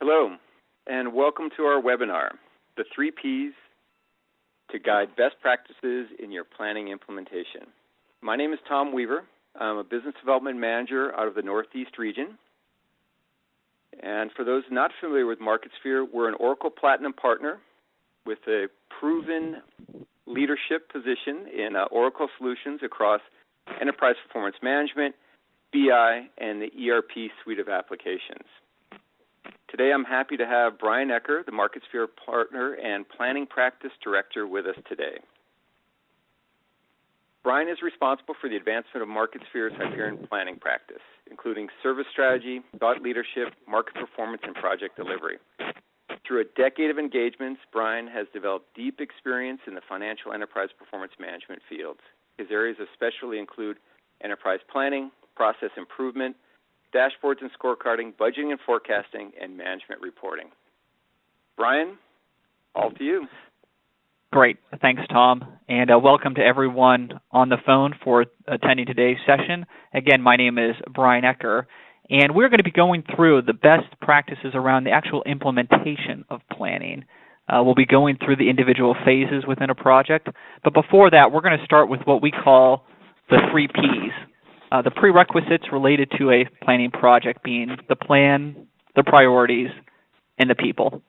Hello, and welcome to our webinar, The 3 Ps to Guide Best Practices in Your Planning Implementation. My name is Tom Weaver. I'm a Business Development Manager out of the Northeast region. And for those not familiar with MarketSphere, we're an Oracle Platinum partner with a proven leadership position in Oracle solutions across Enterprise Performance Management, BI, and the ERP suite of applications. Today I'm happy to have Brian Ecker, the MarketSphere Partner and Planning Practice Director, with us today. Brian is responsible for the advancement of MarketSphere's Hyperion planning practice, including service strategy, thought leadership, market performance, and project delivery. Through a decade of engagements, Brian has developed deep experience in the financial enterprise performance management fields. His areas especially include enterprise planning, process improvement, dashboards and scorecarding, budgeting and forecasting, and management reporting. Brian, all to you. Great. Thanks, Tom. And welcome to everyone on the phone for attending today's session. Again, my name is Brian Ecker, and we're going to be going through the best practices around the actual implementation of planning. We'll be going through the individual phases within a project. But before that, we're going to start with what we call the 3 Ps. The prerequisites related to a planning project being the plan, the priorities, and the people.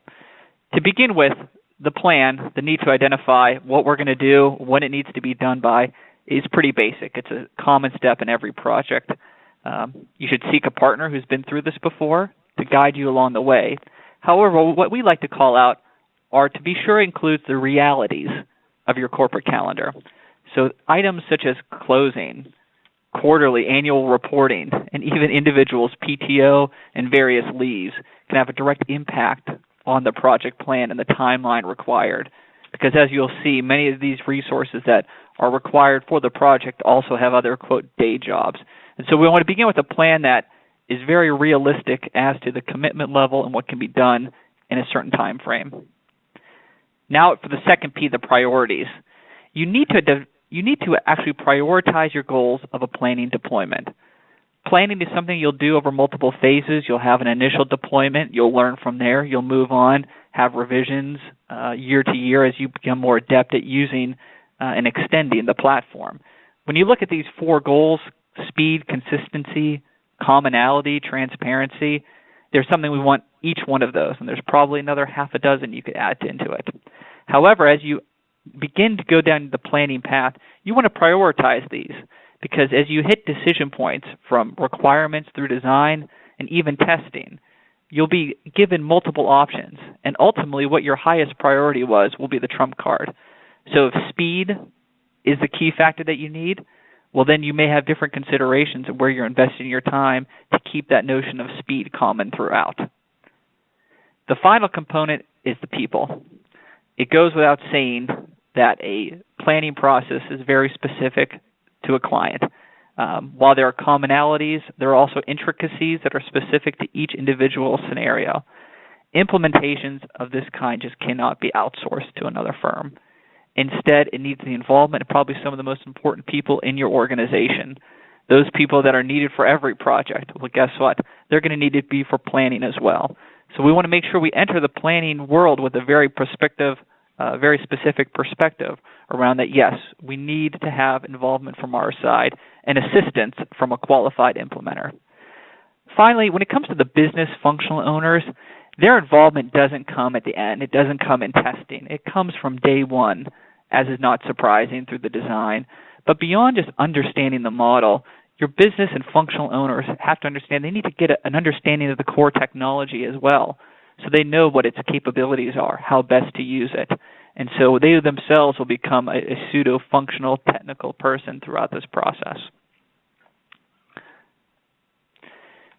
To begin with, the plan, the need to identify what we're going to do, when it needs to be done by, is pretty basic. It's a common step in every project. You should seek a partner who's been through this before to guide you along the way. However, what we like to call out are to be sure includes the realities of your corporate calendar. So items such as closing, quarterly, annual reporting, and even individuals' PTO and various leaves can have a direct impact on the project plan and the timeline required. Because as you'll see, many of these resources that are required for the project also have other, quote, day jobs. And so we want to begin with a plan that is very realistic as to the commitment level and what can be done in a certain time frame. Now for the second P, the priorities. You need to actually prioritize your goals of a planning deployment. Planning is something you'll do over multiple phases. You'll have an initial deployment. You'll learn from there. You'll move on, have revisions year to year as you become more adept at using and extending the platform. When you look at these 4 goals, speed, consistency, commonality, transparency, there's something we want each one of those, and there's probably another half a dozen you could add into it. However, as you begin to go down the planning path, you want to prioritize these because as you hit decision points from requirements through design and even testing, you'll be given multiple options, and ultimately what your highest priority will be the trump card. So if speed is the key factor that you need, well then you may have different considerations of where you're investing your time to keep that notion of speed common throughout. The final component is the people. It goes without saying that a planning process is very specific to a client. While there are commonalities, there are also intricacies that are specific to each individual scenario. Implementations of this kind just cannot be outsourced to another firm. Instead, it needs the involvement of probably some of the most important people in your organization. Those people that are needed for every project. Well, guess what? They're going to need to be for planning as well. So we want to make sure we enter the planning world with a very specific perspective around that, yes, we need to have involvement from our side and assistance from a qualified implementer. Finally, when it comes to the business functional owners, their involvement doesn't come at the end. It doesn't come in testing. It comes from day one, as is not surprising through the design. But beyond just understanding the model, your business and functional owners have to understand they need to get an understanding of the core technology as well, so they know what its capabilities are, how best to use it. And so they themselves will become a pseudo-functional technical person throughout this process.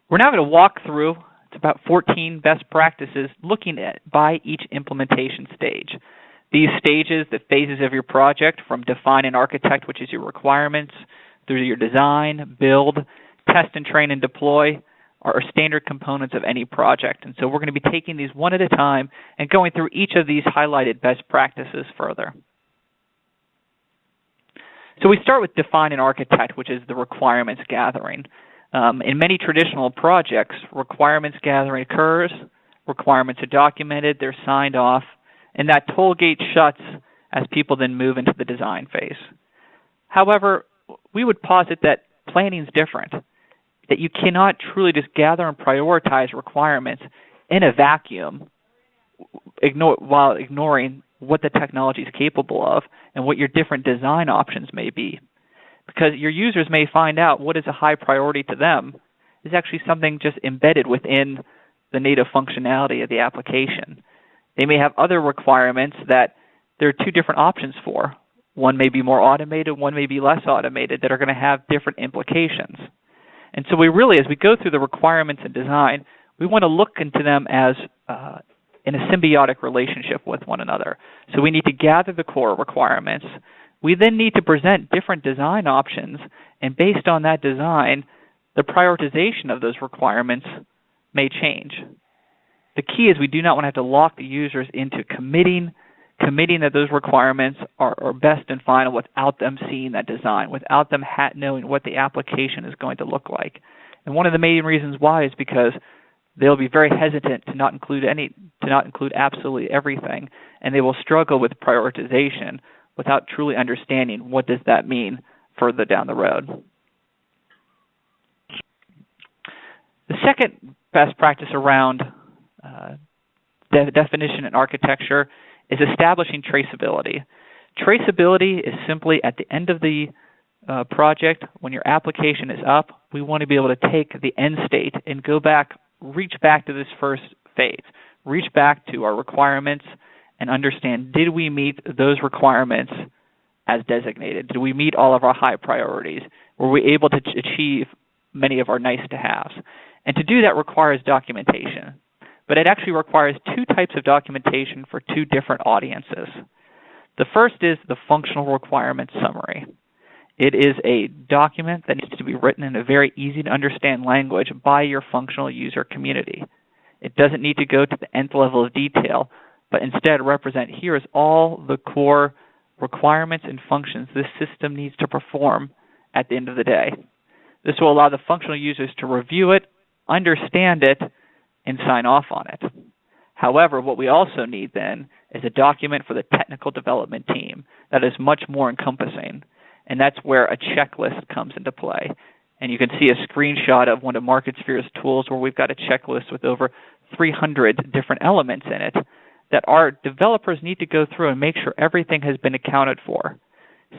We're now going to walk through, it's about 14 best practices looking at by each implementation stage. These stages, the phases of your project, from define and architect, which is your requirements, through your design, build, test and train and deploy, are standard components of any project. And so we're going to be taking these one at a time and going through each of these highlighted best practices further. So we start with define and architect, which is the requirements gathering. In many traditional projects, requirements gathering occurs, requirements are documented, they're signed off, and that toll gate shuts as people then move into the design phase. However, we would posit that planning is different, that you cannot truly just gather and prioritize requirements in a vacuum while ignoring what the technology is capable of and what your different design options may be. Because your users may find out what is a high priority to them is actually something just embedded within the native functionality of the application. They may have other requirements that there are two different options for. One may be more automated, one may be less automated, that are going to have different implications. And so we really, as we go through the requirements and design, we want to look into them as in a symbiotic relationship with one another. So we need to gather the core requirements. We then need to present different design options, and based on that design, the prioritization of those requirements may change. The key is we do not want to have to lock the users into committing that those requirements are best and final without them seeing that design, without them knowing what the application is going to look like. And one of the main reasons why is because they'll be very hesitant to not include absolutely everything, and they will struggle with prioritization without truly understanding what does that mean further down the road. The second best practice around definition and architecture is establishing traceability. Traceability is simply at the end of the project, when your application is up, we want to be able to take the end state and reach back to this first phase, reach back to our requirements and understand, did we meet those requirements as designated? Did we meet all of our high priorities? Were we able to achieve many of our nice-to-haves? And to do that requires documentation. But it actually requires two types of documentation for two different audiences. The first is the functional requirements summary. It is a document that needs to be written in a very easy-to-understand language by your functional user community. It doesn't need to go to the nth level of detail, but instead represent, here is all the core requirements and functions this system needs to perform at the end of the day. This will allow the functional users to review it, understand it, and sign off on it. However, what we also need then is a document for the technical development team that is much more encompassing, and that's where a checklist comes into play. And you can see a screenshot of one of MarketSphere's tools where we've got a checklist with over 300 different elements in it that our developers need to go through and make sure everything has been accounted for.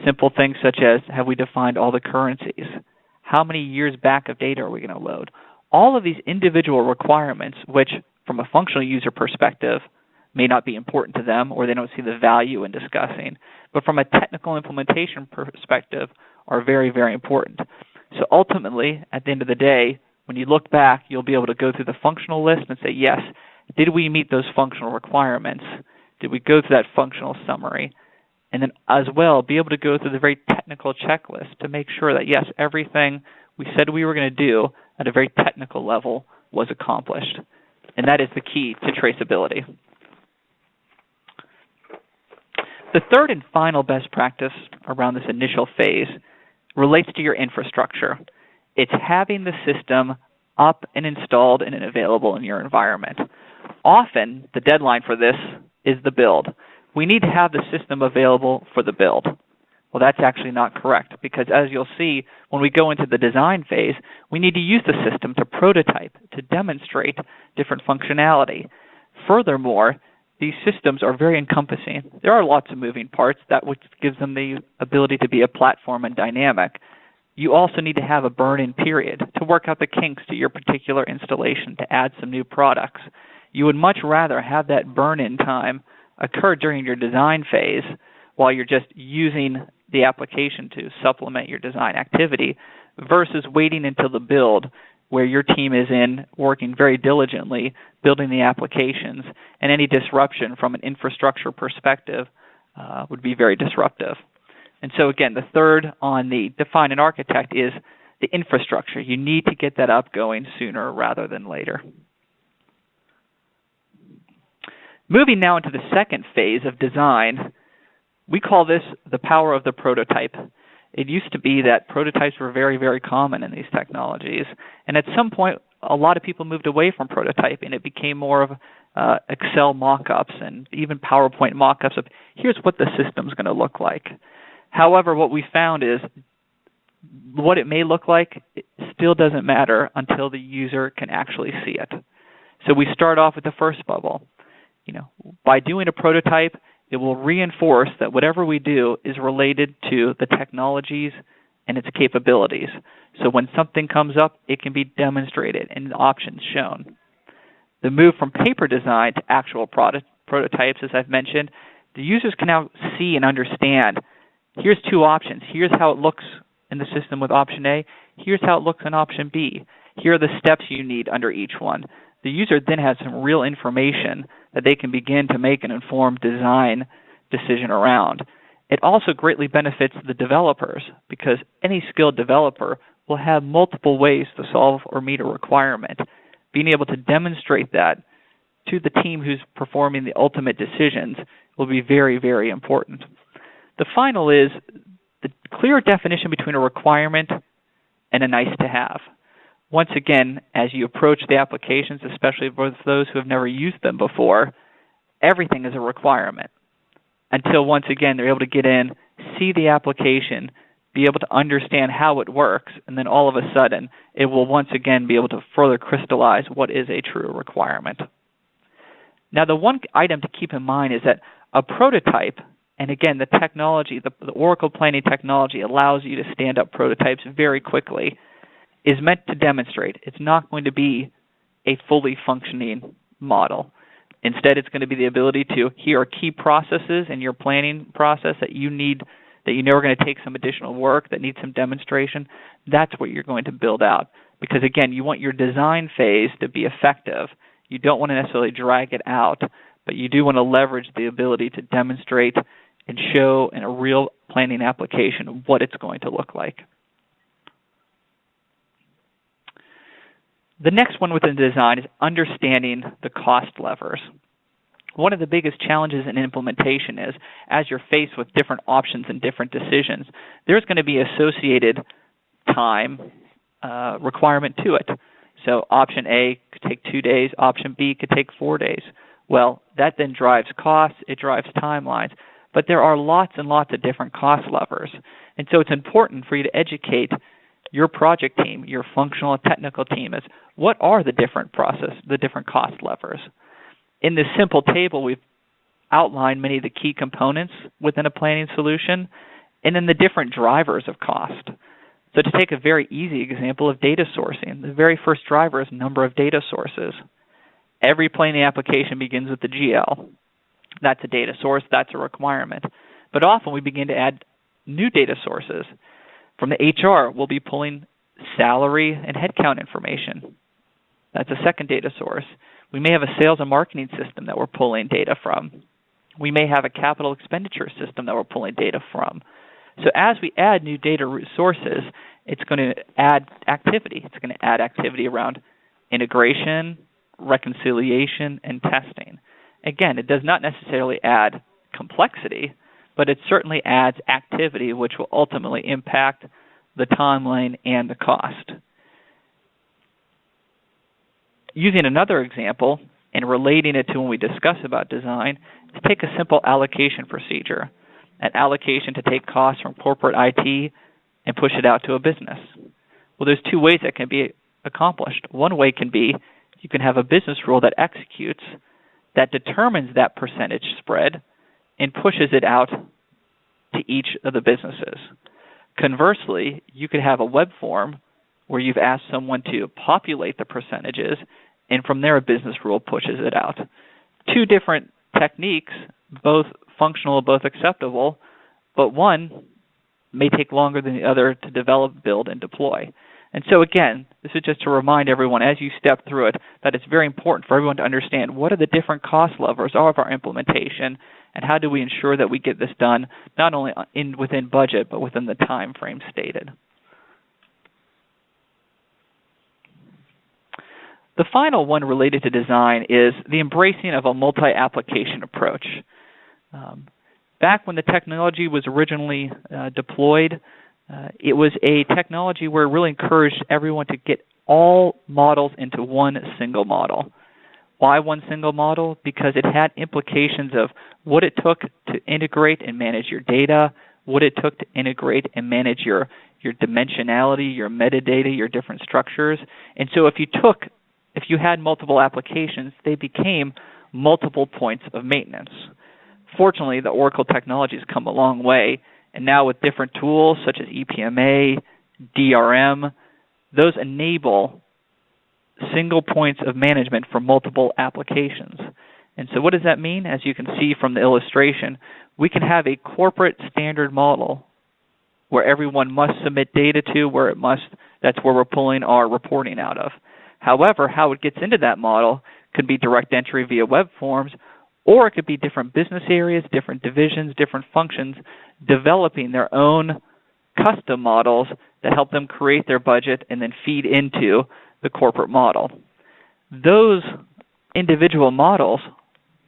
Simple things such as, have we defined all the currencies? How many years back of data are we going to load? All of these individual requirements, which from a functional user perspective may not be important to them or they don't see the value in discussing, but from a technical implementation perspective are very, very important. So ultimately, at the end of the day, when you look back, you'll be able to go through the functional list and say, yes, did we meet those functional requirements? Did we go through that functional summary? And then as well, be able to go through the very technical checklist to make sure that, yes, everything we said we were going to do at a very technical level was accomplished. And that is the key to traceability. The third and final best practice around this initial phase relates to your infrastructure. It's having the system up and installed and available in your environment. Often, the deadline for this is the build. We need to have the system available for the build. Well, that's actually not correct, because as you'll see, when we go into the design phase, we need to use the system to prototype, to demonstrate different functionality. Furthermore, these systems are very encompassing. There are lots of moving parts, that which gives them the ability to be a platform and dynamic. You also need to have a burn-in period to work out the kinks to your particular installation, to add some new products. You would much rather have that burn-in time occur during your design phase while you're just using the application to supplement your design activity versus waiting until the build where your team is in working very diligently building the applications, and any disruption from an infrastructure perspective would be very disruptive. And so again, the third on the define and architect is the infrastructure. You need to get that up going sooner rather than later. Moving now into the second phase of design, we call this the power of the prototype. It used to be that prototypes were very, very common in these technologies. And at some point, a lot of people moved away from prototyping. It became more of Excel mock-ups and even PowerPoint mock-ups of here's what the system's going to look like. However, what we found is what it may look like it still doesn't matter until the user can actually see it. So we start off with the first bubble. By doing a prototype, it will reinforce that whatever we do is related to the technologies and its capabilities. So when something comes up, it can be demonstrated and the options shown. The move from paper design to actual prototypes, as I've mentioned, the users can now see and understand, here's two options. Here's how it looks in the system with option A. Here's how it looks in option B. Here are the steps you need under each one. The user then has some real information that they can begin to make an informed design decision around. It also greatly benefits the developers because any skilled developer will have multiple ways to solve or meet a requirement. Being able to demonstrate that to the team who's performing the ultimate decisions will be very, very important. The final is the clear definition between a requirement and a nice to have. Once again, as you approach the applications, especially for those who have never used them before, everything is a requirement until once again they're able to get in, see the application, be able to understand how it works, and then all of a sudden it will once again be able to further crystallize what is a true requirement. Now the one item to keep in mind is that a prototype, and again the technology, the Oracle planning technology allows you to stand up prototypes very quickly, is meant to demonstrate. It's not going to be a fully functioning model. Instead, it's going to be the ability to, here are key processes in your planning process that you need, that you know are going to take some additional work, that need some demonstration. That's what you're going to build out. Because again, you want your design phase to be effective. You don't want to necessarily drag it out, but you do want to leverage the ability to demonstrate and show in a real planning application what it's going to look like. The next one within design is understanding the cost levers. One of the biggest challenges in implementation is, as you're faced with different options and different decisions, there's going to be associated time requirement to it. So option A could take 2 days, option B could take 4 days. Well, that then drives costs, it drives timelines, but there are lots and lots of different cost levers. And so it's important for you to educate your project team, your functional and technical team, as what are the different cost levers. In this simple table, we've outlined many of the key components within a planning solution, and then the different drivers of cost. So to take a very easy example of data sourcing, the very first driver is number of data sources. Every planning application begins with the GL. That's a data source, that's a requirement. But often we begin to add new data sources. From the HR, we'll be pulling salary and headcount information. That's a second data source. We may have a sales and marketing system that we're pulling data from. We may have a capital expenditure system that we're pulling data from. So as we add new data sources, it's going to add activity. It's going to add activity around integration, reconciliation, and testing. Again, it does not necessarily add complexity, but it certainly adds activity, which will ultimately impact the timeline and the cost. Using another example and relating it to when we discuss about design, let's take a simple allocation procedure, an allocation to take costs from corporate IT and push it out to a business. Well, there's two ways that can be accomplished. One way can be you can have a business rule that executes, that determines that percentage spread, and pushes it out to each of the businesses. Conversely, you could have a web form where you've asked someone to populate the percentages, and from there a business rule pushes it out. Two different techniques, both functional, both acceptable, but one may take longer than the other to develop, build, and deploy. And so again, this is just to remind everyone as you step through it that it's very important for everyone to understand what are the different cost levers of our implementation and how do we ensure that we get this done not only within budget but within the time frame stated. The final one related to design is the embracing of a multi-application approach. Back when the technology was originally deployed, it was a technology where it really encouraged everyone to get all models into one single model. Why one single model? Because it had implications of what it took to integrate and manage your data, what it took to integrate and manage your dimensionality, your metadata, your different structures. And so if you had multiple applications, they became multiple points of maintenance. Fortunately, the Oracle technology has come a long way, and now with different tools such as EPMA, DRM, those enable single points of management for multiple applications. And so what does that mean? As you can see from the illustration, we can have a corporate standard model where everyone must submit data to, that's where we're pulling our reporting out of. However, how it gets into that model could be direct entry via web forms, or it could be different business areas, different divisions, different functions developing their own custom models that help them create their budget and then feed into the corporate model. Those individual models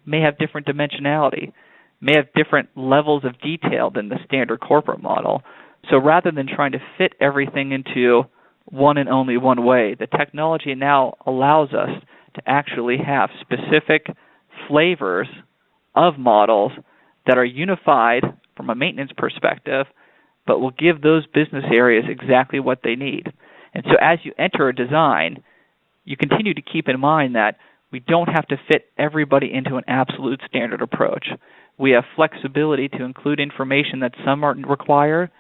may have different dimensionality, may have different levels of detail than the standard corporate model. So rather than trying to fit everything into one and only one way, the technology now allows us to actually have specific flavors of models that are unified from a maintenance perspective, but will give those business areas exactly what they need. And so as you enter a design, you continue to keep in mind that we don't have to fit everybody into an absolute standard approach. We have flexibility to include information that some are required.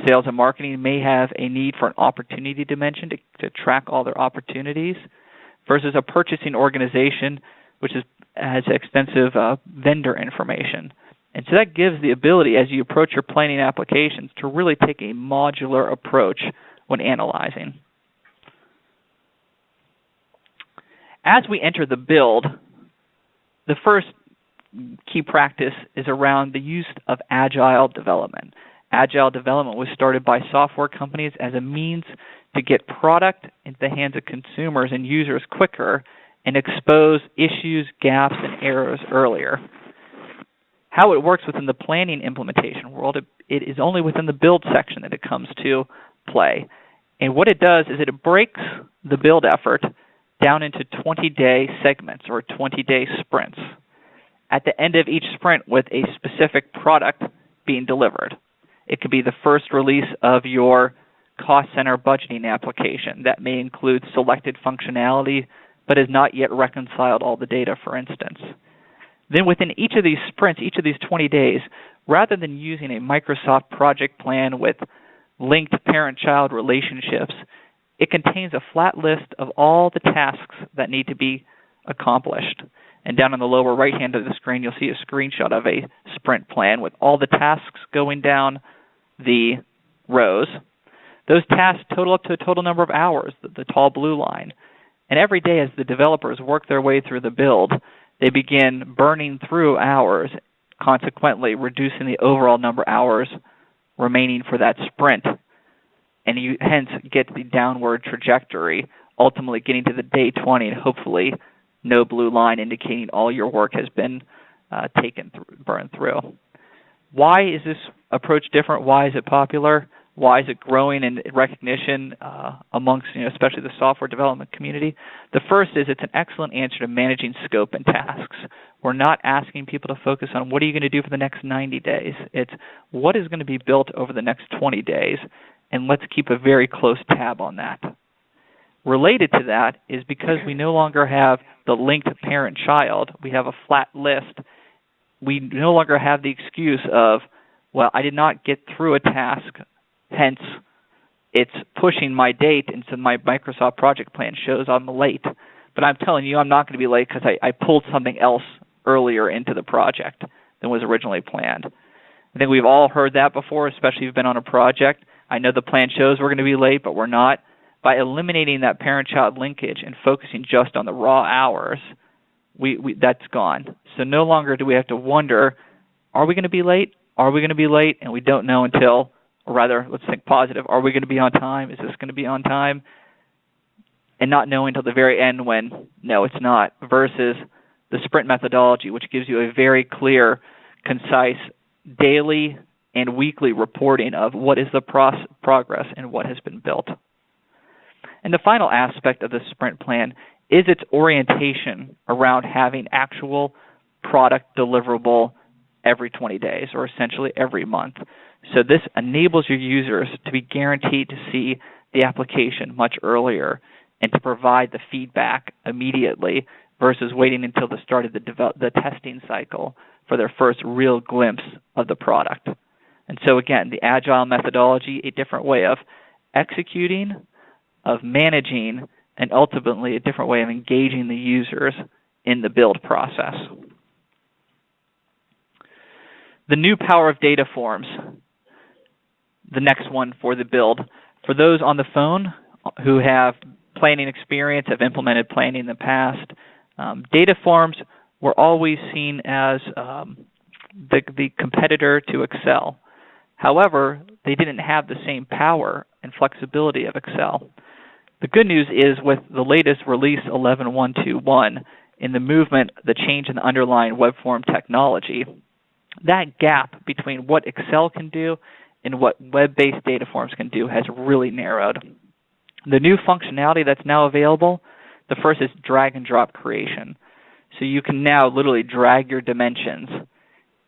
Sales and marketing may have a need for an opportunity dimension to track all their opportunities, versus a purchasing organization which has extensive vendor information. And so that gives the ability, as you approach your planning applications, to really take a modular approach when analyzing. As we enter the build, the first key practice is around the use of Agile development. Agile development was started by software companies as a means to get product into the hands of consumers and users quicker and expose issues, gaps, and errors earlier. How it works within the planning implementation world, it is only within the build section that it comes to play. And what it does is it breaks the build effort down into 20-day segments or 20-day sprints. At the end of each sprint with a specific product being delivered. It could be the first release of your cost center budgeting application that may include selected functionality but has not yet reconciled all the data, for instance. Then within each of these sprints, each of these 20 days, rather than using a Microsoft project plan with linked parent-child relationships, it contains a flat list of all the tasks that need to be accomplished. And down on the lower right-hand of the screen, you'll see a screenshot of a sprint plan with all the tasks going down the rows. Those tasks total up to a total number of hours, the tall blue line. And every day as the developers work their way through the build, they begin burning through hours, consequently reducing the overall number of hours remaining for that sprint. And you hence get the downward trajectory, ultimately getting to the day 20 and hopefully no blue line indicating all your work has been burned through. Why is this approach different? Why is it popular? Why is it growing in recognition amongst, especially the software development community? The first is it's an excellent answer to managing scope and tasks. We're not asking people to focus on what are you going to do for the next 90 days. It's what is going to be built over the next 20 days, and let's keep a very close tab on that. Related to that is because we no longer have the linked parent-child, we have a flat list. We no longer have the excuse of, well, I did not get through a task, hence it's pushing my date, and so my Microsoft project plan shows I'm late. But I'm telling you I'm not going to be late because I pulled something else earlier into the project than was originally planned. I think we've all heard that before, especially if you've been on a project. I know the plan shows we're going to be late, but we're not. By eliminating that parent-child linkage and focusing just on the raw hours, that's gone. So no longer do we have to wonder, are we going to be late? Are we going to be late? And we don't know until, or rather, let's think positive, are we going to be on time? Is this going to be on time? And not knowing until the very end when, no, it's not, versus the sprint methodology, which gives you a very clear, concise, daily and weekly reporting of what is the progress and what has been built. And the final aspect of the sprint plan is its orientation around having actual product deliverable every 20 days, or essentially every month. So this enables your users to be guaranteed to see the application much earlier and to provide the feedback immediately versus waiting until the start of the testing cycle for their first real glimpse of the product. And so again, the Agile methodology, a different way of executing, of managing, and ultimately a different way of engaging the users in the build process. The new power of data forms, the next one for the build. For those on the phone who have planning experience, have implemented planning in the past, data forms were always seen as the competitor to Excel. However, they didn't have the same power and flexibility of Excel. The good news is with the latest release 11.121 in the movement, the change in the underlying web form technology, that gap between what Excel can do and what web-based data forms can do has really narrowed. The new functionality that's now available, the first is drag and drop creation. So you can now literally drag your dimensions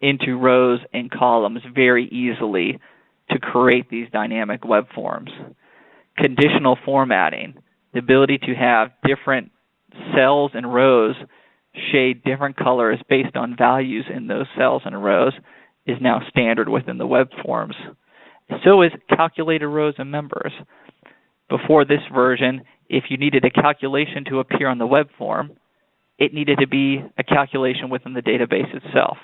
into rows and columns very easily to create these dynamic web forms. Conditional formatting, the ability to have different cells and rows shade different colors based on values in those cells and rows, is now standard within the web forms. So is calculated rows and members. Before this version, if you needed a calculation to appear on the web form, it needed to be a calculation within the database itself,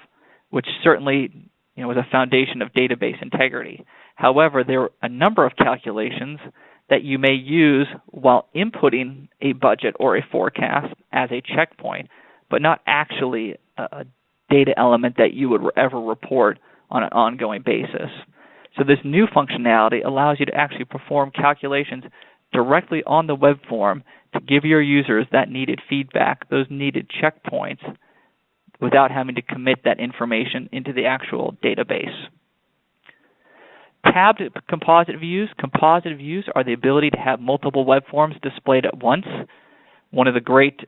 which certainly was a foundation of database integrity. However, there are a number of calculations that you may use while inputting a budget or a forecast as a checkpoint, but not actually a data element that you would ever report on an ongoing basis. So this new functionality allows you to actually perform calculations directly on the web form to give your users that needed feedback, those needed checkpoints, without having to commit that information into the actual database. Tabbed composite views. Composite views are the ability to have multiple web forms displayed at once. One of the great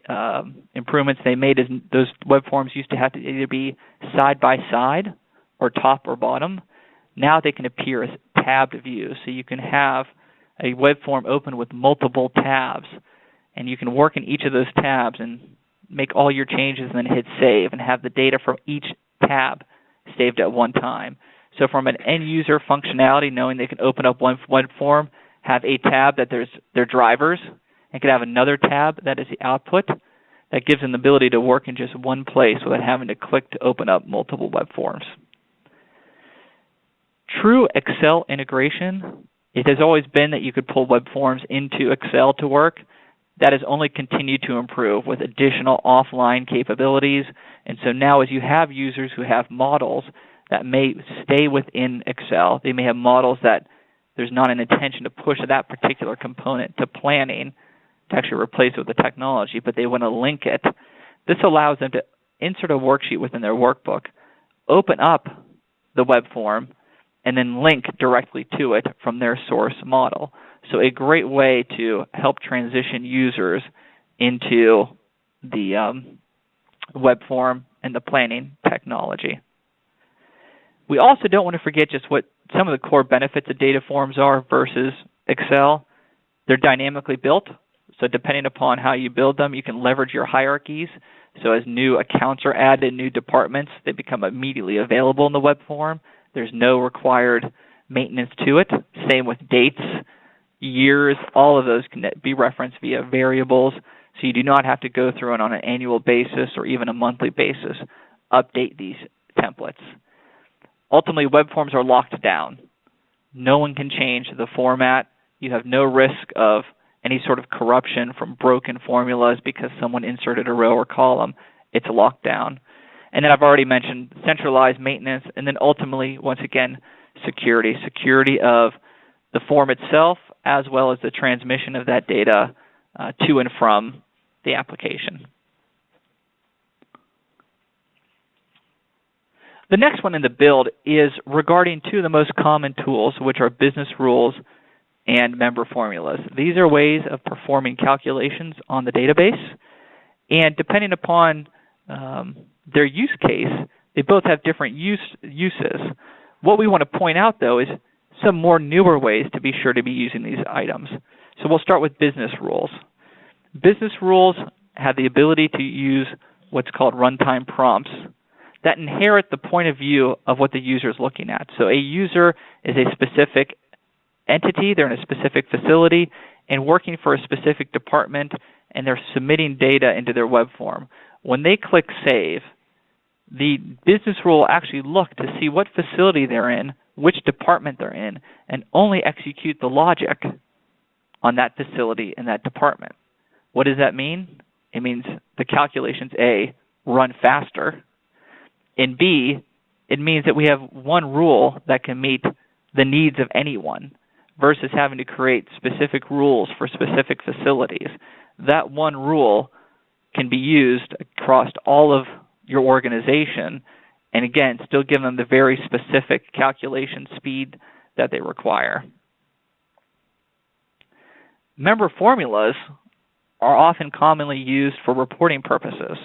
improvements they made is those web forms used to have to either be side by side or top or bottom. Now they can appear as tabbed views. So you can have a web form open with multiple tabs, and you can work in each of those tabs and make all your changes and then hit save and have the data from each tab saved at one time. So from an end-user functionality, knowing they can open up one web form, have a tab that there's their drivers, and could have another tab that is the output, that gives them the ability to work in just one place without having to click to open up multiple web forms. True Excel integration, it has always been that you could pull web forms into Excel to work. That has only continued to improve with additional offline capabilities. And so now as you have users who have models that may stay within Excel, they may have models that there's not an intention to push that particular component to planning to actually replace it with the technology, but they want to link it. This allows them to insert a worksheet within their workbook, open up the web form, and then link directly to it from their source model. So a great way to help transition users into the web form and the planning technology. We also don't want to forget just what some of the core benefits of data forms are versus Excel. They're dynamically built, so depending upon how you build them, you can leverage your hierarchies. So as new accounts are added, new departments, they become immediately available in the web form. There's no required maintenance to it. Same with dates, years, all of those can be referenced via variables, so you do not have to go through and on an annual basis or even a monthly basis update these templates. Ultimately, web forms are locked down. No one can change the format. You have no risk of any sort of corruption from broken formulas because someone inserted a row or column. It's locked down. And then I've already mentioned centralized maintenance, and then ultimately, once again, security. Security of the form itself, as well as the transmission of that data to and from the application. The next one in the build is regarding two of the most common tools, which are business rules and member formulas. These are ways of performing calculations on the database, and depending upon their use case, they both have different uses. What we want to point out, though, is some more newer ways to be sure to be using these items. So we'll start with business rules. Business rules have the ability to use what's called runtime prompts that inherit the point of view of what the user is looking at. So a user is a specific entity, they're in a specific facility, and working for a specific department, and they're submitting data into their web form. When they click Save, the business rule will actually look to see what facility they're in, which department they're in, and only execute the logic on that facility and that department. What does that mean? It means the calculations, A, run faster, and B, it means that we have one rule that can meet the needs of anyone versus having to create specific rules for specific facilities. That one rule can be used across all of your organization, and again, still give them the very specific calculation speed that they require. Member formulas are often commonly used for reporting purposes.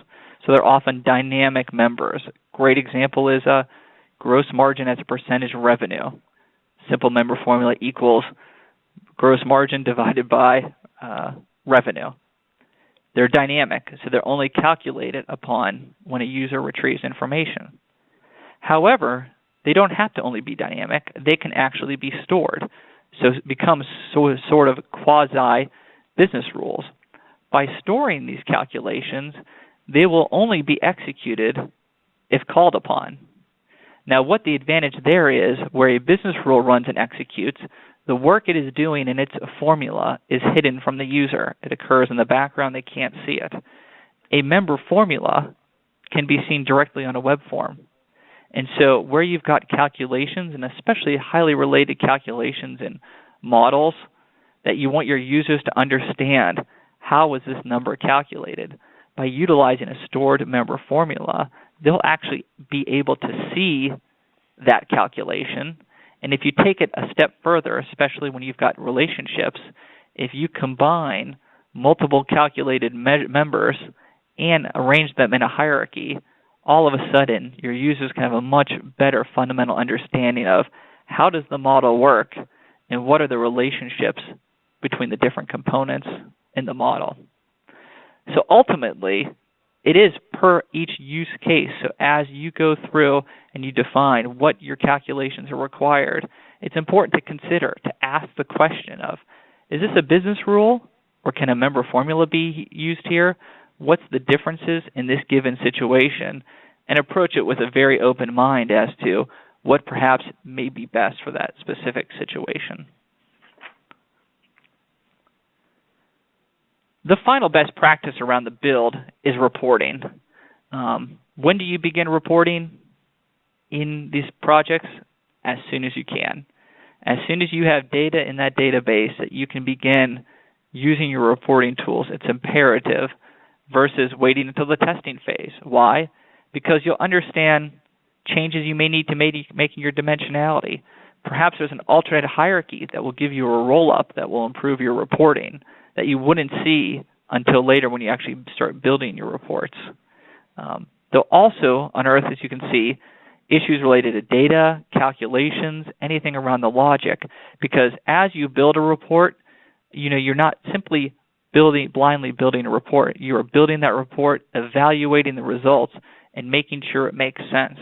So they're often dynamic members. Great example is gross margin as a percentage of revenue. Simple member formula equals gross margin divided by revenue. They're dynamic, so they're only calculated upon when a user retrieves information. However, they don't have to only be dynamic. They can actually be stored. So it becomes sort of quasi-business rules. By storing these calculations, they will only be executed if called upon. Now, what the advantage there is, where a business rule runs and executes, the work it is doing in its formula is hidden from the user. It occurs in the background. They can't see it. A member formula can be seen directly on a web form. And so where you've got calculations, and especially highly related calculations in models, that you want your users to understand how was this number calculated, by utilizing a stored member formula, they'll actually be able to see that calculation. And if you take it a step further, especially when you've got relationships, if you combine multiple calculated members and arrange them in a hierarchy, all of a sudden your users can have a much better fundamental understanding of how does the model work and what are the relationships between the different components in the model. So ultimately, it is per each use case. So as you go through and you define what your calculations are required, it's important to consider, to ask the question of, is this a business rule or can a member formula be used here? What's the differences in this given situation? And approach it with a very open mind as to what perhaps may be best for that specific situation. The final best practice around the build is reporting. When do you begin reporting in these projects? As soon as you can. As soon as you have data in that database that you can begin using your reporting tools, it's imperative versus waiting until the testing phase. Why? Because you'll understand changes you may need to make in your dimensionality. Perhaps there's an alternate hierarchy that will give you a roll-up that will improve your reporting that you wouldn't see until later when you actually start building your reports. They'll also unearth, as you can see, issues related to data, calculations, anything around the logic, because as you build a report, you're not simply blindly building a report. You are building that report, evaluating the results, and making sure it makes sense.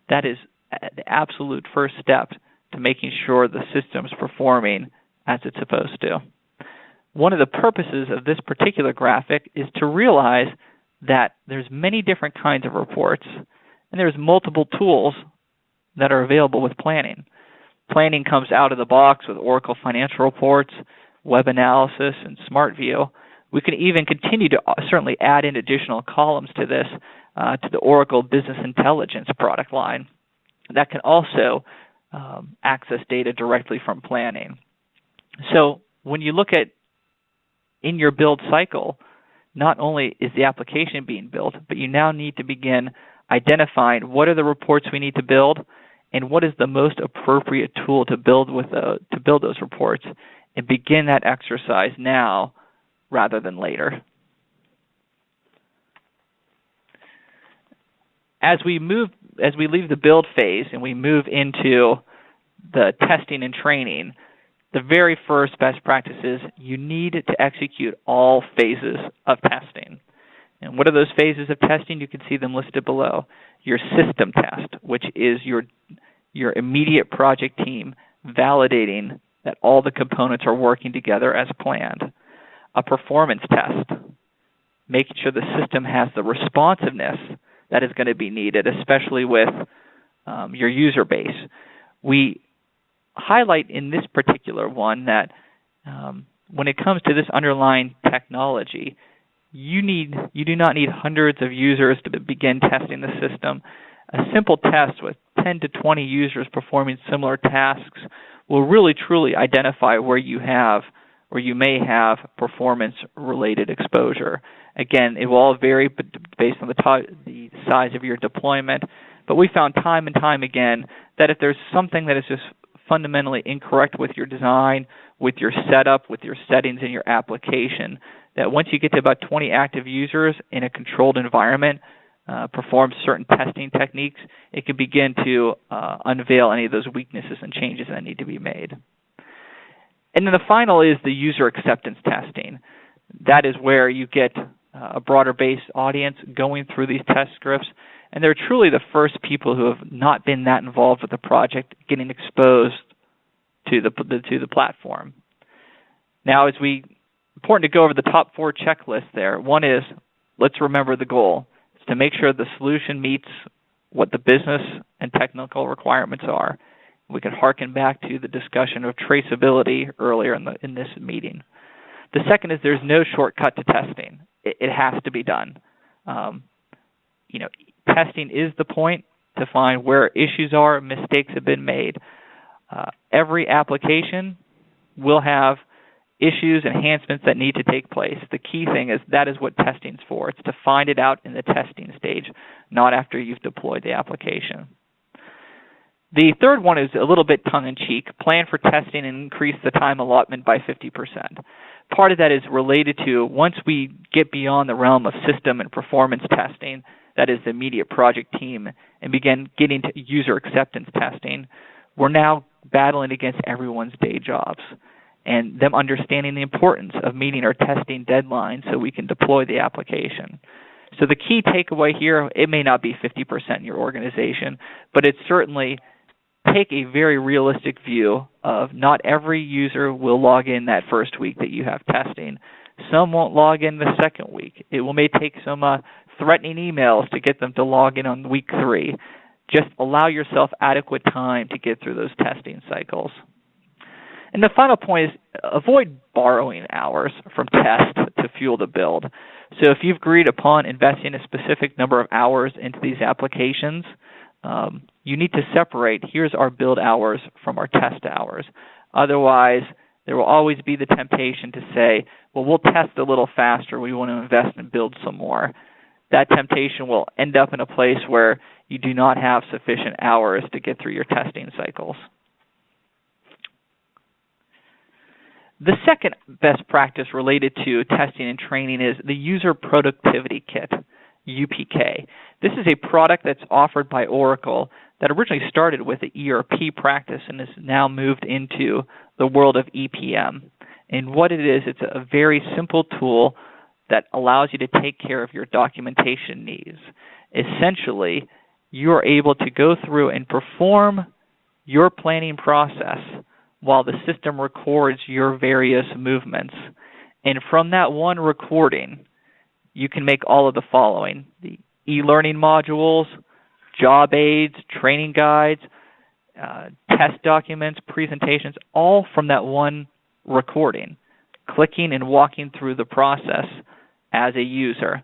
That is the absolute first step to making sure the system's performing as it's supposed to. One of the purposes of this particular graphic is to realize that there's many different kinds of reports, and there's multiple tools that are available with planning. Planning comes out of the box with Oracle Financial Reports, Web Analysis, and SmartView. We can even continue to certainly add in additional columns to this, to the Oracle Business Intelligence product line that can also access data directly from planning. So when you look at in your build cycle, not only is the application being built, but you now need to begin identifying what are the reports we need to build and what is the most appropriate tool to build those reports. and begin that exercise now rather than later. As we leave the build phase and we move into the testing and training, the very first best practice is you need to execute all phases of testing. And what are those phases of testing? You can see them listed below. Your system test, which is your immediate project team validating that all the components are working together as planned. A performance test, making sure the system has the responsiveness that is going to be needed, especially with your user base. We highlight in this particular one that when it comes to this underlying technology, you do not need hundreds of users to begin testing the system. A simple test with 10 to 20 users performing similar tasks will really truly identify where you may have performance-related exposure. Again, it will all vary based on the size of your deployment, but we found time and time again that if there's something that is just fundamentally incorrect with your design, with your setup, with your settings in your application, that once you get to about 20 active users in a controlled environment, perform certain testing techniques, it can begin to unveil any of those weaknesses and changes that need to be made. And then the final is the user acceptance testing. That is where you get a broader base audience going through these test scripts, and they're truly the first people who have not been that involved with the project getting exposed to the platform. Now, important to go over the top 4 checklists there. One is, let's remember the goal. It's to make sure the solution meets what the business and technical requirements are. We can harken back to the discussion of traceability earlier in this meeting. The second is there's no shortcut to testing. It has to be done. Testing is the point to find where issues are, mistakes have been made. Every application will have issues, enhancements that need to take place. The key thing is that is what testing's for. It's to find it out in the testing stage, not after you've deployed the application. The third one is a little bit tongue-in-cheek. Plan for testing and increase the time allotment by 50%. Part of that is related to once we get beyond the realm of system and performance testing, that is the immediate project team, and begin getting to user acceptance testing, we're now battling against everyone's day jobs and them understanding the importance of meeting our testing deadline so we can deploy the application. So the key takeaway here, it may not be 50% in your organization, but it's certainly take a very realistic view of not every user will log in that first week that you have testing. Some won't log in the second week. It may take some threatening emails to get them to log in on week 3. Just allow yourself adequate time to get through those testing cycles. And the final point is avoid borrowing hours from tests to fuel the build. So if you've agreed upon investing a specific number of hours into these applications, you need to separate, here's our build hours from our test hours. Otherwise, there will always be the temptation to say, well, we'll test a little faster. We want to invest and build some more. That temptation will end up in a place where you do not have sufficient hours to get through your testing cycles. The second best practice related to testing and training is the User Productivity Kit, UPK. This is a product that's offered by Oracle that originally started with the ERP practice and has now moved into the world of EPM. And what it is, it's a very simple tool that allows you to take care of your documentation needs. Essentially, you're able to go through and perform your planning process while the system records your various movements. And from that one recording, you can make all of the following: the e-learning modules, job aids, training guides, test documents, presentations, all from that one recording, clicking and walking through the process as a user.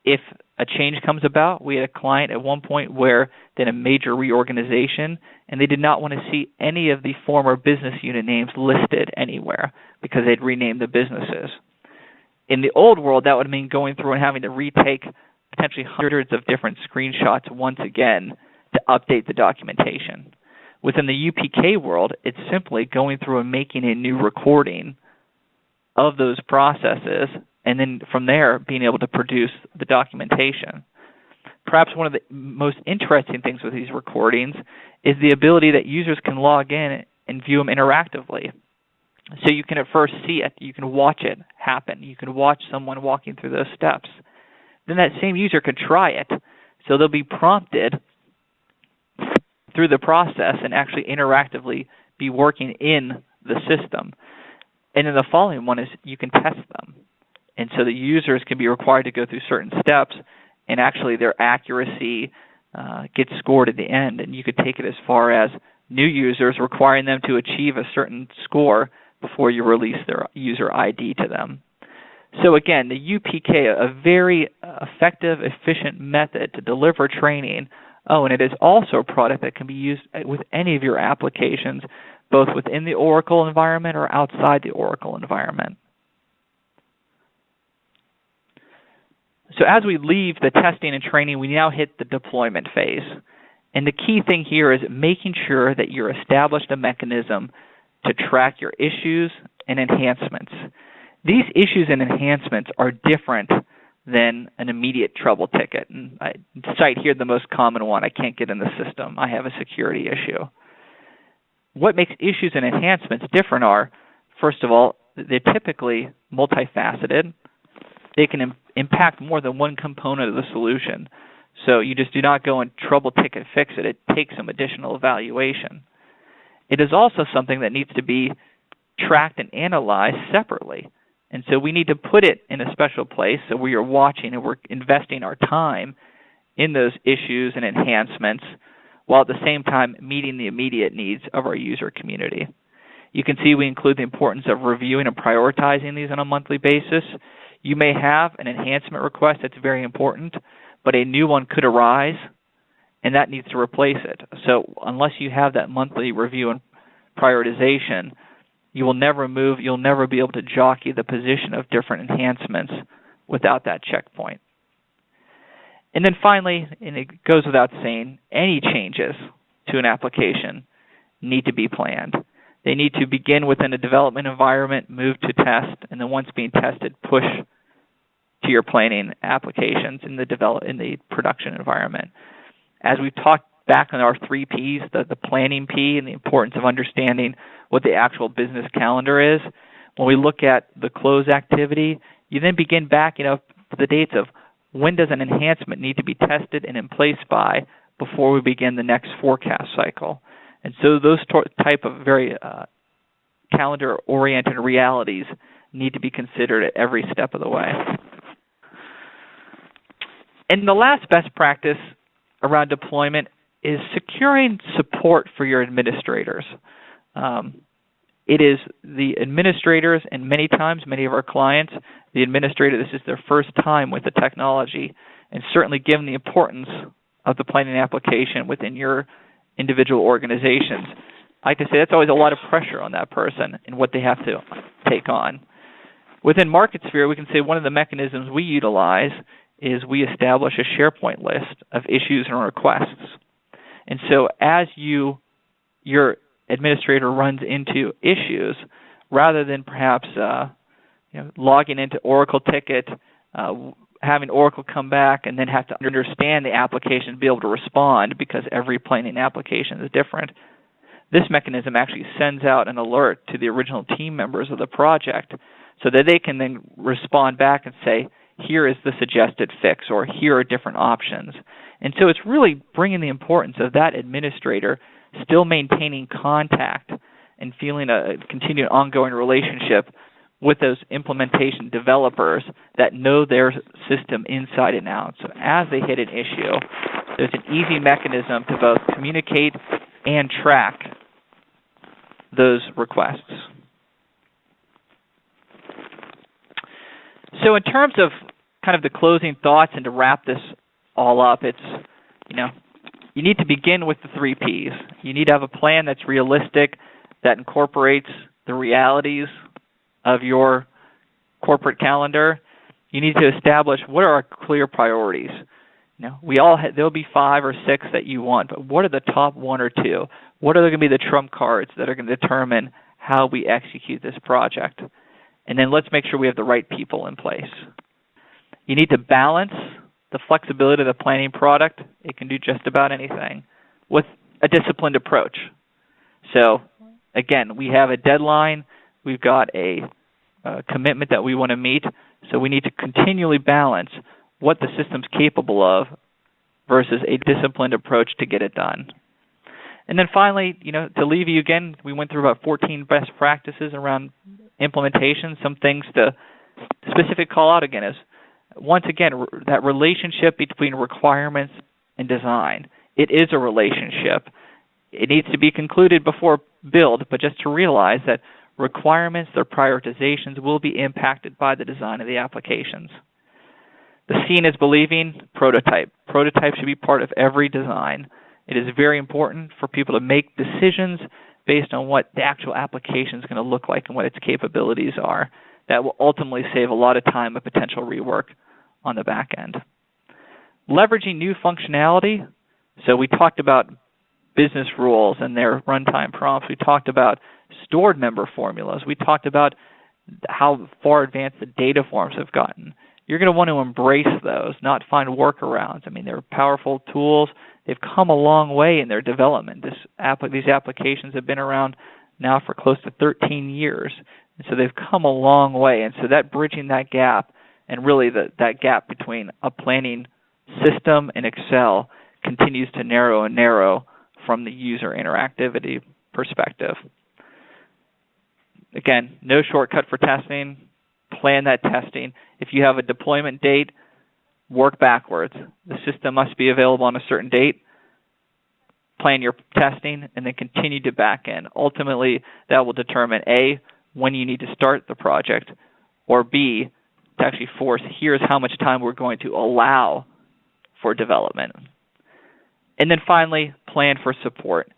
If a change comes about, we had a client at one point where they had a major reorganization and they did not want to see any of the former business unit names listed anywhere because they'd renamed the businesses. In the old world, that would mean going through and having to retake potentially hundreds of different screenshots once again to update the documentation. Within the UPK world, it's simply going through and making a new recording of those processes, and then from there being able to produce the documentation. Perhaps one of the most interesting things with these recordings is the ability that users can log in and view them interactively. So you can at first see it, you can watch it happen, you can watch someone walking through those steps. Then that same user could try it, so they'll be prompted through the process and actually interactively be working in the system. And then the following one is you can test them. And so the users can be required to go through certain steps, and actually their accuracy gets scored at the end. And you could take it as far as new users requiring them to achieve a certain score before you release their user ID to them. So again, the UPK, a very effective, efficient method to deliver training. Oh, and it is also a product that can be used with any of your applications, both within the Oracle environment or outside the Oracle environment. So as we leave the testing and training, we now hit the deployment phase. And the key thing here is making sure that you're established a mechanism to track your issues and enhancements. These issues and enhancements are different than an immediate trouble ticket. And I cite here the most common one: I can't get in the system, I have a security issue. What makes issues and enhancements different are, first of all, they're typically multifaceted. They can impact more than one component of the solution. So you just do not go and trouble ticket fix it. It takes some additional evaluation. It is also something that needs to be tracked and analyzed separately. And so we need to put it in a special place so we are watching and we're investing our time in those issues and enhancements, while at the same time meeting the immediate needs of our user community. You can see we include the importance of reviewing and prioritizing these on a monthly basis. You may have an enhancement request that's very important, but a new one could arise, and that needs to replace it. So unless you have that monthly review and prioritization, you will never move, you'll never be able to jockey the position of different enhancements without that checkpoint. And then finally, and it goes without saying, any changes to an application need to be planned. They need to begin within a development environment, move to test, and then once being tested, push to your planning applications in the production environment. As we've talked back on our 3 Ps, the planning P and the importance of understanding what the actual business calendar is, when we look at the close activity, you then begin back, for the dates of when does an enhancement need to be tested and in place by before we begin the next forecast cycle. And so those type of very calendar-oriented realities need to be considered at every step of the way. And the last best practice around deployment is securing support for your administrators. It is the administrators, and many times, many of our clients, the administrator, this is their first time with the technology, and certainly given the importance of the planning application within your individual organizations, I like to say that's always a lot of pressure on that person and what they have to take on. Within MarketSphere, we can say one of the mechanisms we utilize is we establish a SharePoint list of issues and requests. And so as your administrator runs into issues, rather than perhaps logging into Oracle ticket, having Oracle come back and then have to understand the application to be able to respond, because every planning application is different, this mechanism actually sends out an alert to the original team members of the project so that they can then respond back and say, here is the suggested fix, or here are different options. And so it's really bringing the importance of that administrator still maintaining contact and feeling a continued ongoing relationship with those implementation developers that know their system inside and out. So as they hit an issue, there's an easy mechanism to both communicate and track those requests. So in terms of kind of the closing thoughts, and to wrap this all up, it's, you need to begin with the 3 Ps. You need to have a plan that's realistic, that incorporates the realities of your corporate calendar. You need to establish what are our clear priorities. there'll be 5 or 6 that you want, but what are the top 1 or 2? What are going to be the trump cards that are going to determine how we execute this project? And then let's make sure we have the right people in place. You need to balance the flexibility of the planning product. It can do just about anything with a disciplined approach. So, again, we have a deadline. We've got a commitment that we want to meet. So we need to continually balance what the system's capable of versus a disciplined approach to get it done. And then finally, to leave you again, we went through about 14 best practices around implementation. Some things to specific call out again is, once again, that relationship between requirements and design. It is a relationship. It needs to be concluded before build, but just to realize that requirements, their prioritizations will be impacted by the design of the applications. The seeing is believing, prototype. Prototype should be part of every design. It is very important for people to make decisions based on what the actual application is going to look like and what its capabilities are. That will ultimately save a lot of time and potential rework on the back end. Leveraging new functionality. So we talked about business rules and their runtime prompts. We talked about stored member formulas. We talked about how far advanced the data forms have gotten. You're going to want to embrace those, not find workarounds. I mean, they're powerful tools. They've come a long way in their development. These applications have been around now for close to 13 years. And so they've come a long way. And so that bridging that gap, and really that gap between a planning system and Excel, continues to narrow and narrow from the user interactivity perspective. Again, no shortcut for testing. Plan that testing. If you have a deployment date, work backwards. The system must be available on a certain date. Plan your testing, and then continue to back end. Ultimately, that will determine A, when you need to start the project, or B, to actually force, here's how much time we're going to allow for development. And then finally, plan for support,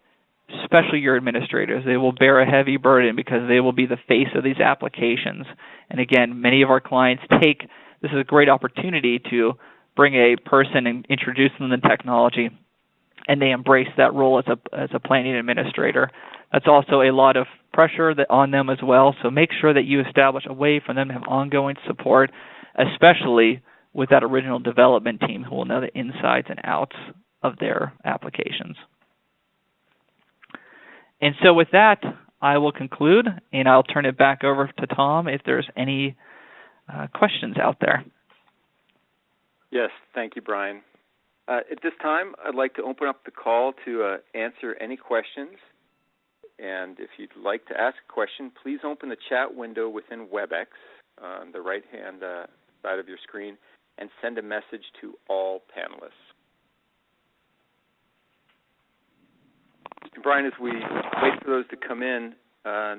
especially your administrators. They will bear a heavy burden because they will be the face of these applications. And again, many of our clients this is a great opportunity to bring a person and introduce them to the technology, and they embrace that role as a planning administrator. That's also a lot of pressure on them as well, so make sure that you establish a way for them to have ongoing support, especially with that original development team who will know the insides and outs of their applications. And so with that, I will conclude, and I'll turn it back over to Tom if there's any questions out there. Yes, thank you, Brian. At this time, I'd like to open up the call to answer any questions. And if you'd like to ask a question, please open the chat window within WebEx on the right-hand side of your screen and send a message to all panelists. Brian, as we wait for those to come in, I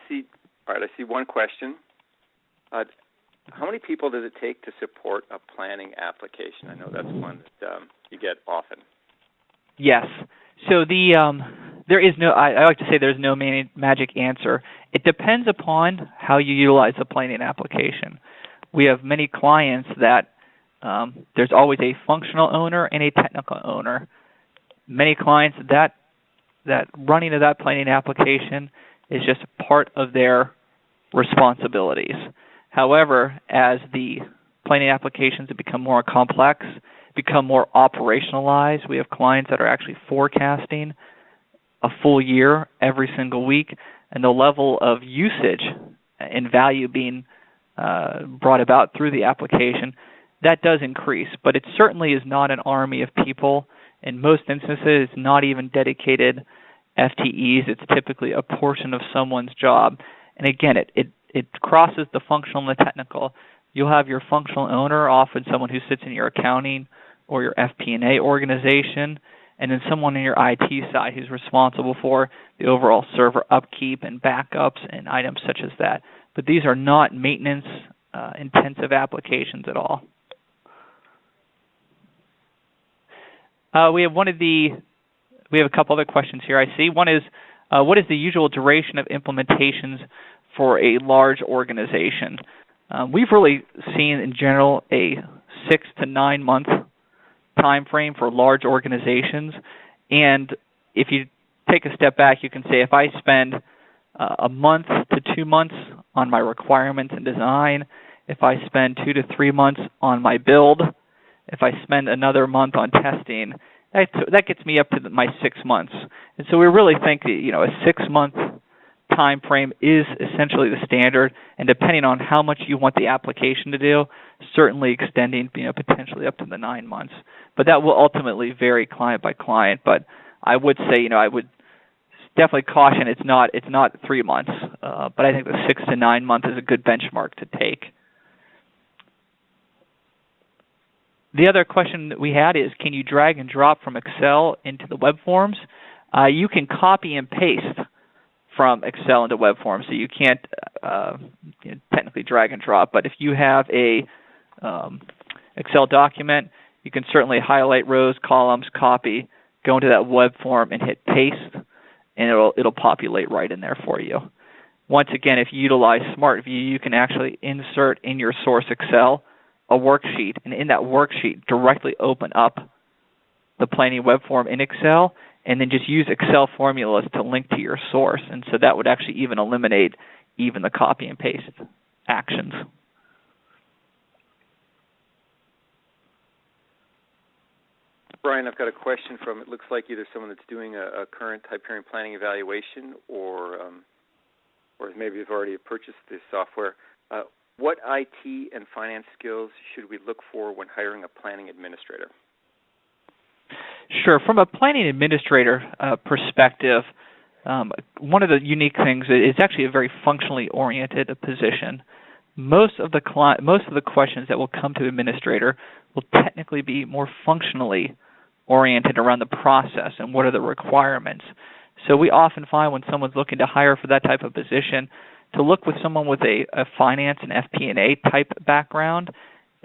see one question. How many people does it take to support a planning application? I know that's one that you get often. Yes. So there is no. I like to say there's no magic answer. It depends upon how you utilize the planning application. We have many clients that there's always a functional owner and a technical owner. Many clients that running of that planning application is just part of their responsibilities. However, as the planning applications have become more complex, become more operationalized, we have clients that are actually forecasting a full year every single week, and the level of usage and value being brought about through the application, that does increase. But it certainly is not an army of people. In most instances, it's not even dedicated FTEs. It's typically a portion of someone's job. And again, it crosses the functional and the technical. You'll have your functional owner, often someone who sits in your accounting or your FP&A organization, and then someone in your IT side who's responsible for the overall server upkeep and backups and items such as that. But these are not maintenance-intensive applications at all. We have a couple other questions here I see. One is, what is the usual duration of implementations for a large organization? We've really seen in general a 6 to 9 month time frame for large organizations. And if you take a step back, you can say if I spend a month to 2 months on my requirements and design, if I spend 2 to 3 months on my build, if I spend another month on testing, that gets me up to my 6 months. And so we really think that, a 6-month time frame is essentially the standard, and depending on how much you want the application to do, certainly extending, potentially up to the 9 months. But that will ultimately vary client by client. But I would say, I would definitely caution it's not 3 months, but I think the 6 to 9 months is a good benchmark to take. The other question that we had is, can you drag and drop from Excel into the web forms? You can copy and paste from Excel into web forms, so you can't technically drag and drop. But if you have a Excel document, you can certainly highlight rows, columns, copy, go into that web form and hit paste, and it'll populate right in there for you. Once again, if you utilize Smart View, you can actually insert in your source Excel a worksheet, and in that worksheet directly open up the planning web form in Excel, and then just use Excel formulas to link to your source. And so that would actually even eliminate even the copy and paste actions. Brian, I've got a question from, it looks like either someone that's doing a current Hyperion planning evaluation or maybe they've already purchased this software. What IT and finance skills should we look for when hiring a planning administrator? Sure. From a planning administrator perspective, one of the unique things is it's actually a very functionally oriented position. Most of the questions that will come to administrator will technically be more functionally oriented around the process and what are the requirements. So we often find when someone's looking to hire for that type of position to look with someone with a finance and FP&A type background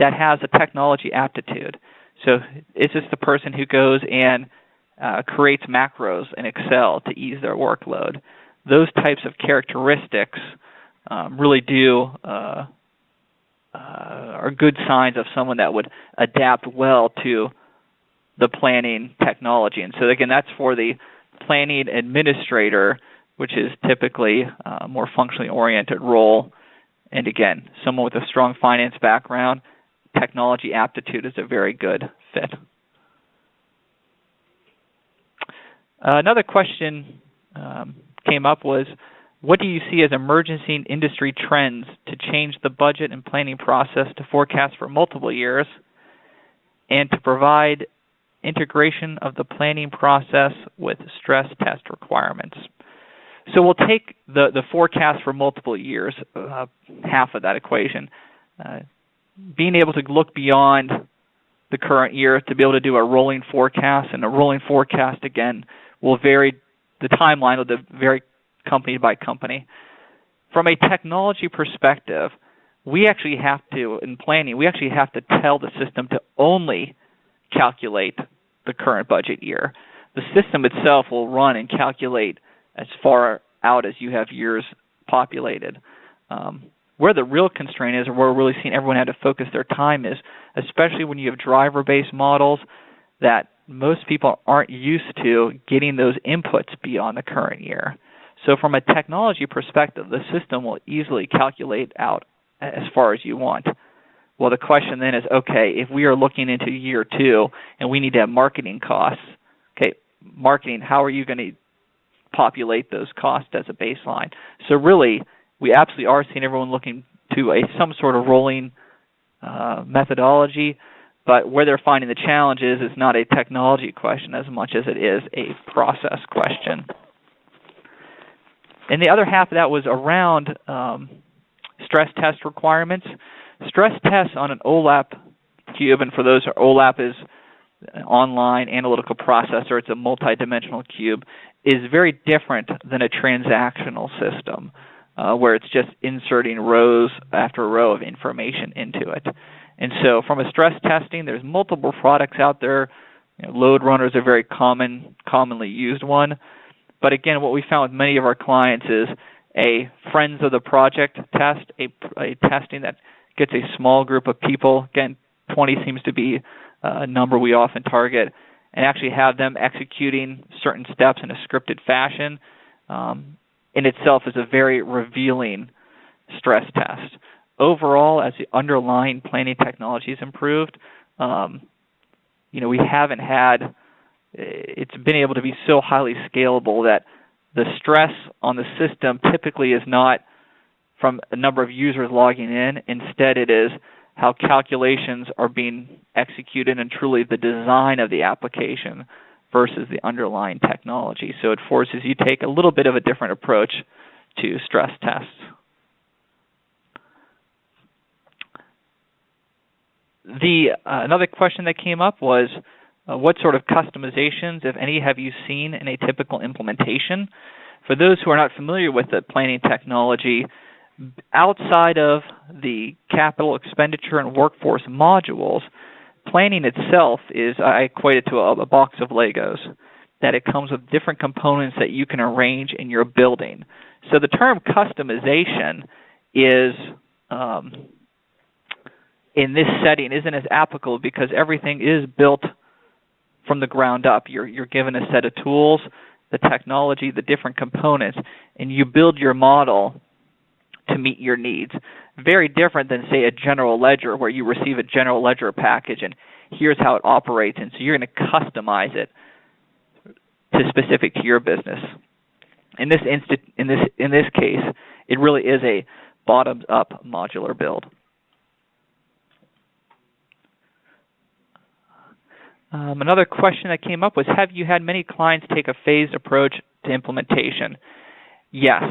that has a technology aptitude. So it's just the person who goes and creates macros in Excel to ease their workload. Those types of characteristics really are good signs of someone that would adapt well to the planning technology. And so again, that's for the planning administrator, which is typically a more functionally oriented role. And again, someone with a strong finance background, technology aptitude is a very good fit. Another question came up was, what do you see as emerging industry trends to change the budget and planning process to forecast for multiple years and to provide integration of the planning process with stress test requirements? So we'll take the forecast for multiple years, half of that equation. Being able to look beyond the current year to be able to do a rolling forecast, and a rolling forecast, again, will vary, the timeline will vary company by company. From a technology perspective, we actually have to, in planning, we actually have to tell the system to only calculate the current budget year. The system itself will run and calculate as far out as you have years populated. Where the real constraint is, or where we're really seeing everyone have to focus their time is, especially when you have driver-based models, that most people aren't used to getting those inputs beyond the current year. So from a technology perspective, the system will easily calculate out as far as you want. Well, the question then is, okay, if we are looking into year 2 and we need to have marketing costs, okay, marketing, how are you going to populate those costs as a baseline? So really, we absolutely are seeing everyone looking to some sort of rolling methodology, but where they're finding the challenge is it's not a technology question as much as it is a process question. And the other half of that was around stress test requirements. Stress tests on an OLAP cube, and for those, OLAP is an online analytical processor. It's a multi-dimensional cube, is very different than a transactional system where it's just inserting rows after row of information into it. And so from a stress testing, there's multiple products out there. Load Runner is a very commonly used one. But again, what we found with many of our clients is a friends of the project test, a testing that gets a small group of people. Again, 20 seems to be a number we often target, and actually have them executing certain steps in a scripted fashion in itself is a very revealing stress test. Overall, as the underlying planning technology has improved, we haven't had, it's been able to be so highly scalable that the stress on the system typically is not from a number of users logging in. Instead, it is how calculations are being executed and truly the design of the application versus the underlying technology. So it forces you to take a little bit of a different approach to stress tests. Another question that came up was, what sort of customizations, if any, have you seen in a typical implementation? For those who are not familiar with the planning technology, outside of the capital expenditure and workforce modules, planning itself is, I equate it to a box of Legos, that it comes with different components that you can arrange in your building. So the term customization is, in this setting, isn't as applicable because everything is built from the ground up. You're given a set of tools, the technology, the different components, and you build your model to meet your needs. Very different than, say, a general ledger where you receive a general ledger package and here's how it operates, and so you're going to customize it to specific to your business. In this case, it really is a bottoms-up modular build. Another question that came up was, have you had many clients take a phased approach to implementation? Yes,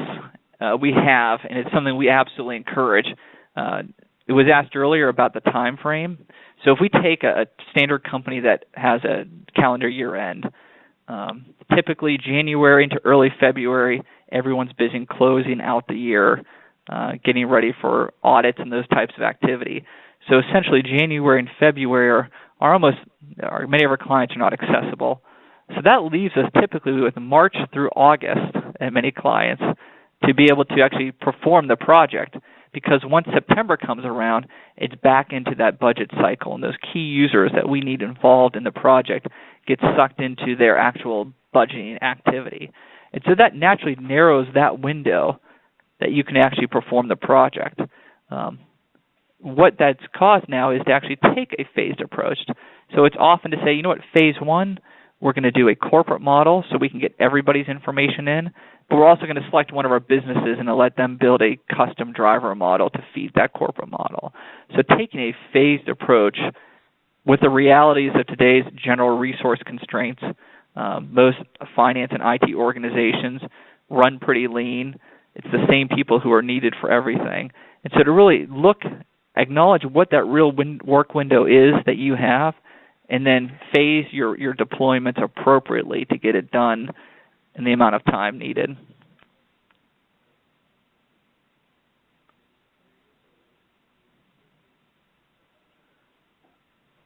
we have, and it's something we absolutely encourage. It was asked earlier about the time frame. So if we take a standard company that has a calendar year end, typically January into early February, everyone's busy closing out the year, getting ready for audits and those types of activity. So essentially January and February many of our clients are not accessible. So that leaves us typically with March through August and many clients to be able to actually perform the project, because once September comes around, it's back into that budget cycle, and those key users that we need involved in the project get sucked into their actual budgeting activity. And so that naturally narrows that window that you can actually perform the project. What that's caused now is to actually take a phased approach. So it's often to say, phase one, we're going to do a corporate model so we can get everybody's information in, but we're also going to select one of our businesses and let them build a custom driver model to feed that corporate model. So taking a phased approach with the realities of today's general resource constraints, most finance and IT organizations run pretty lean. It's the same people who are needed for everything. And so to really acknowledge what that real work window is that you have, and then phase your deployments appropriately to get it done in the amount of time needed.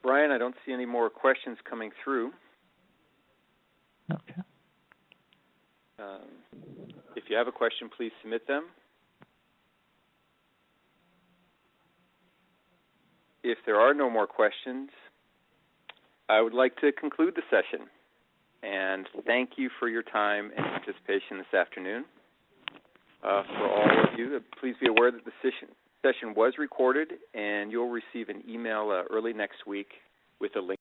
Brian, I don't see any more questions coming through. Okay. If you have a question, please submit them. If there are no more questions, I would like to conclude the session. And thank you for your time and participation this afternoon. For all of you, please be aware that the session was recorded, and you'll receive an email early next week with a link.